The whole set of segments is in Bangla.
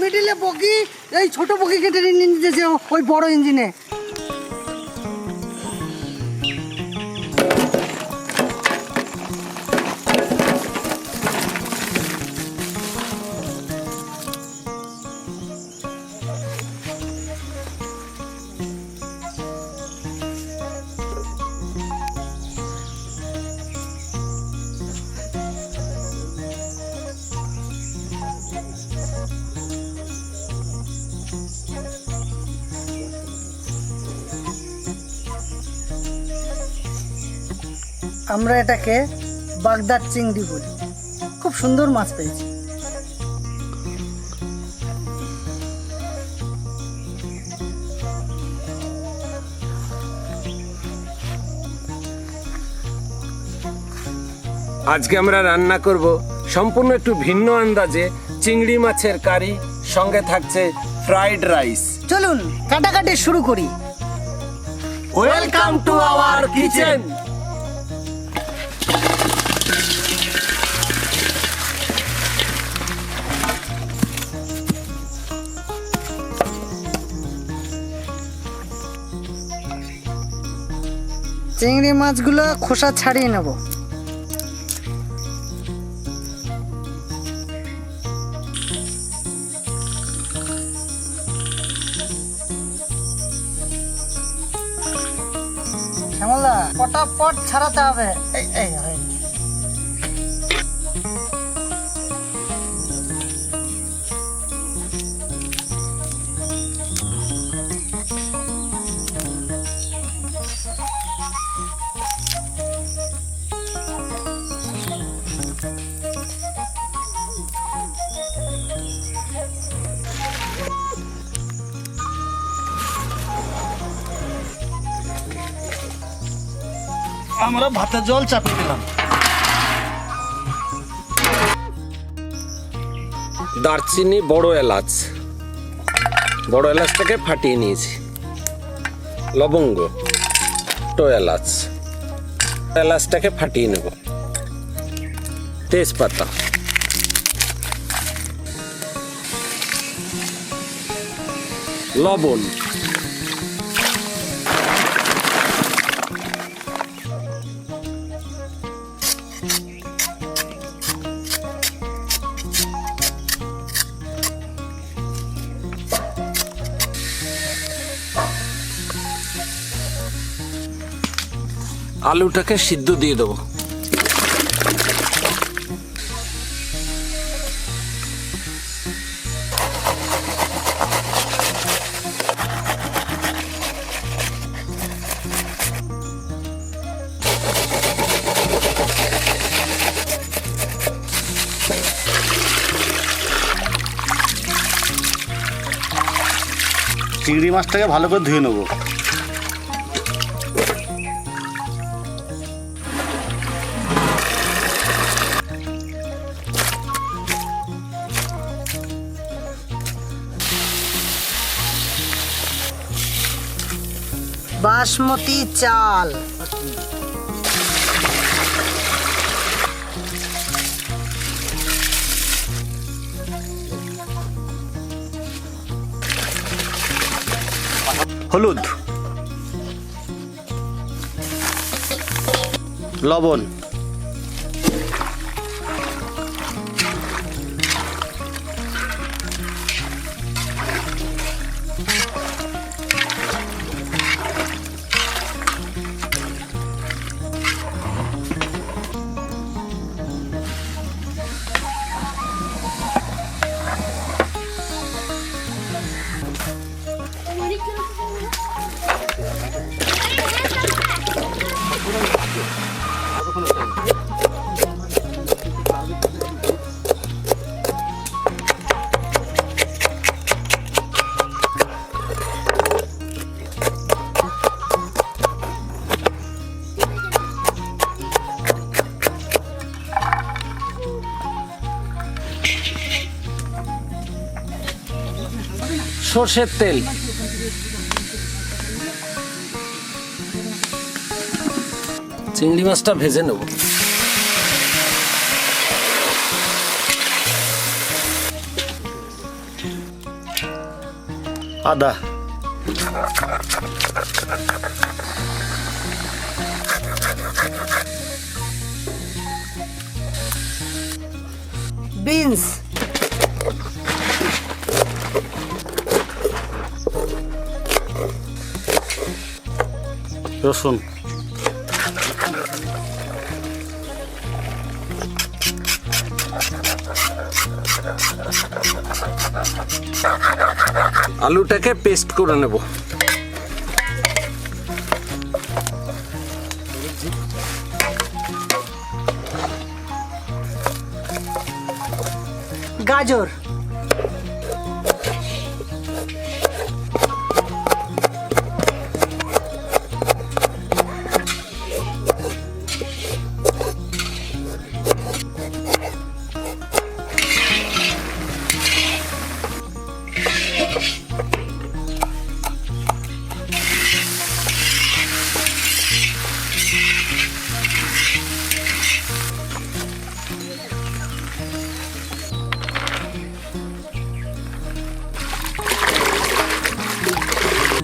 মিডিলে বগি, এই ছোট বগি কেটে নিয়ে যেছে ওই বড় ইঞ্জিনে। আমরা এটাকে বাগদার চিংড়ি বলি। খুব সুন্দর মাছ পেয়েছি। আজকে আমরা রান্না করব সম্পূর্ণ একটু ভিন্ন আন্দাজে চিংড়ি মাছের কারি, সঙ্গে থাকছে ফ্রাইড রাইস। চলুন কাটাকাটি শুরু করি। Welcome to our kitchen. চিংড়ি মাছগুলো খোসা ছাড়িয়ে নেব। শ্যামলদা পটাপট ছাড়াতে হবে। এই এই আমরা ভাতে জল চাপিয়ে দিলাম। দারচিনি, বড় এলাচটাকে ফাটিয়ে নিয়েছি, লবঙ্গ, ছোট এলাচটাকে ফাটিয়ে নেব, তেজপাতা, লবণ, আলুটাকে সিদ্ধ দিয়ে দেবো। চিংড়ি মাছটাকে ভালো করে ধুয়ে নেবো। বাসমতি চাল, হলুদ, লবণ, সর্ষের তেল, চিংড়ি মাছটা ভেজে নেব। আদা, বিনস, রসুন, আলুটাকে পেস্ট করে নেব। গাজর,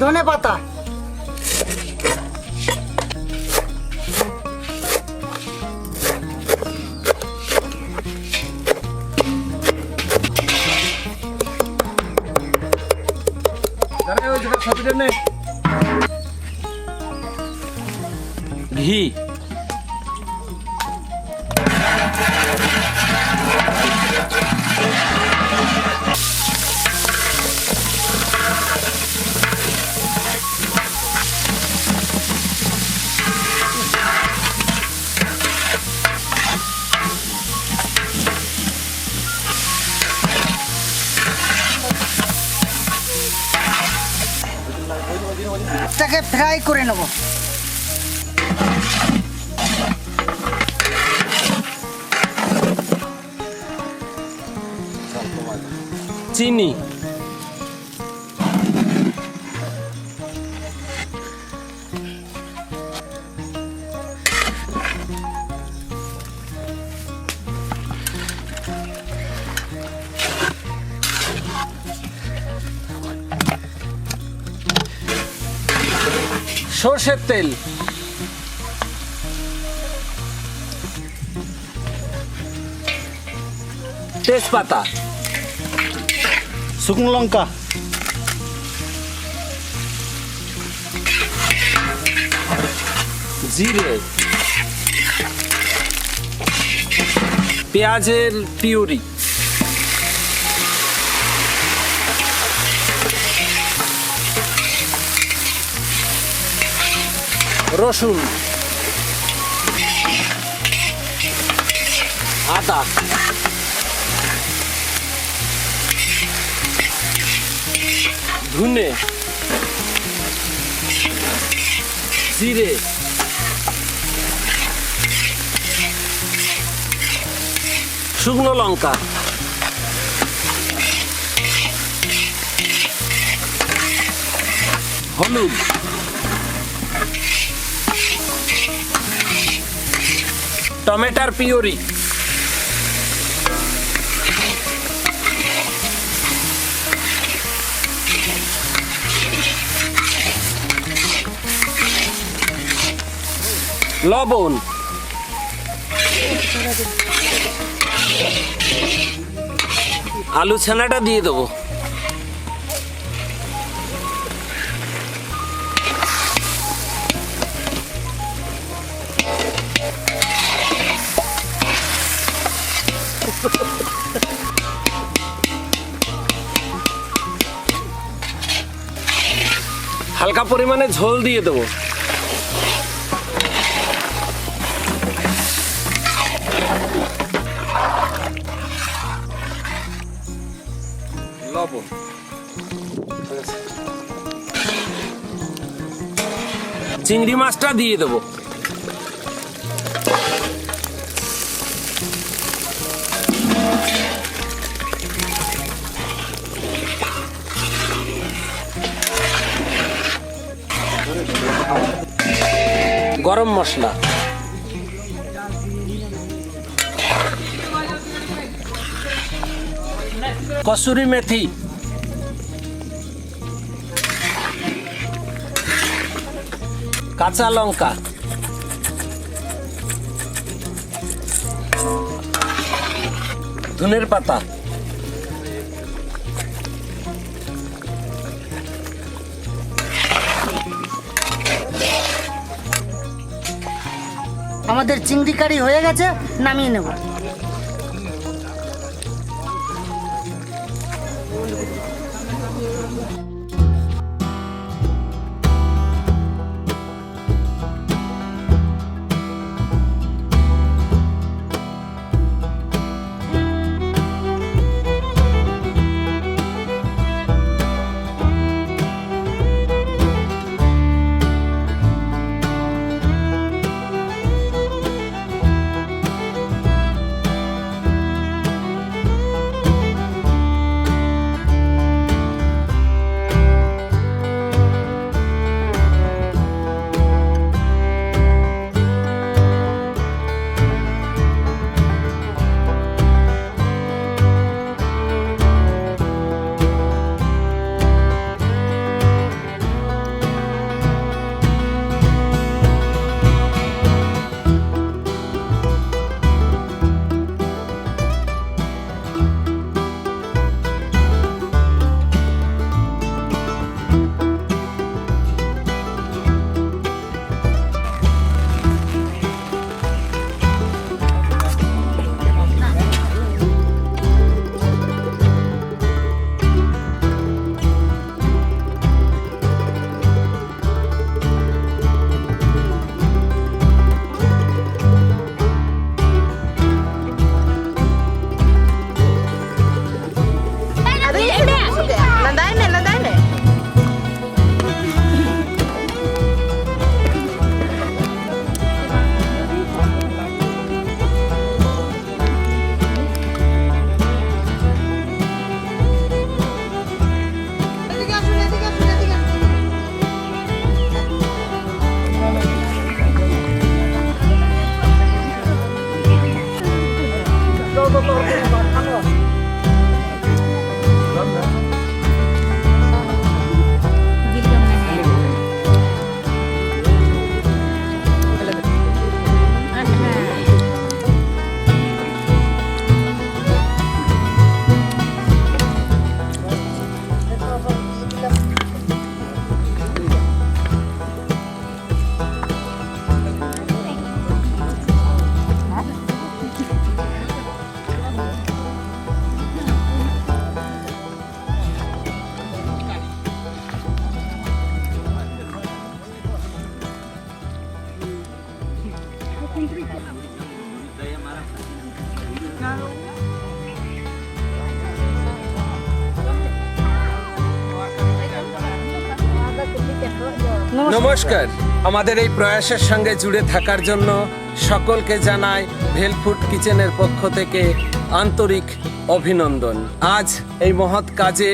ধনে পাতা, ঘি, এটাকে ফ্রাই করে নেব। চিনি, সর্ষের তেল, তেজপাতা, শুকনো লঙ্কা, জিরে, পেঁয়াজের পিউরি, রসুন, আদা, ধনে, জিরে, শুকনো লঙ্কা, হলুদ, টমেটোর পিউরি, লবণ, আলু ছানাটা দিয়ে দেবো। হালকা পরিমাণে ঝোল দিয়ে দেবো। লবণ, চিংড়ি মাছটা দিয়ে দেবো। গরম মশলা, কসুরি মেথি, কাঁচা লঙ্কা, ধনের পাতা, আমাদের চিংড়ি কারি হয়ে গেছে, নামিয়ে নেব। নমস্কার। আমাদের এই প্রয়াসের সঙ্গে জুড়ে থাকার জন্য সকলকে জানাই ভেলফুড কিচেনের পক্ষ থেকে আন্তরিক অভিনন্দন। আজ এই মহৎ কাজে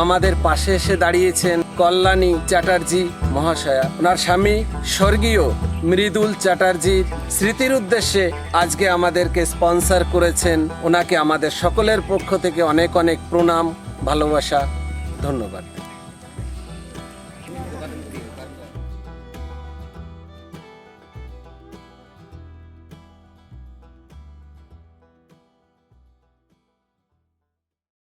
আমাদের পাশে এসে দাঁড়িয়েছেন কল্যাণী চ্যাটার্জি মহাশয়া। ওনার স্বামী স্বর্গীয় মৃদুল চ্যাটার্জির স্মৃতির উদ্দেশ্যে আজকে আমাদেরকে স্পন্সর করেছেন। ওনাকে আমাদের সকলের পক্ষ থেকে অনেক অনেক প্রণাম, ভালোবাসা, ধন্যবাদ।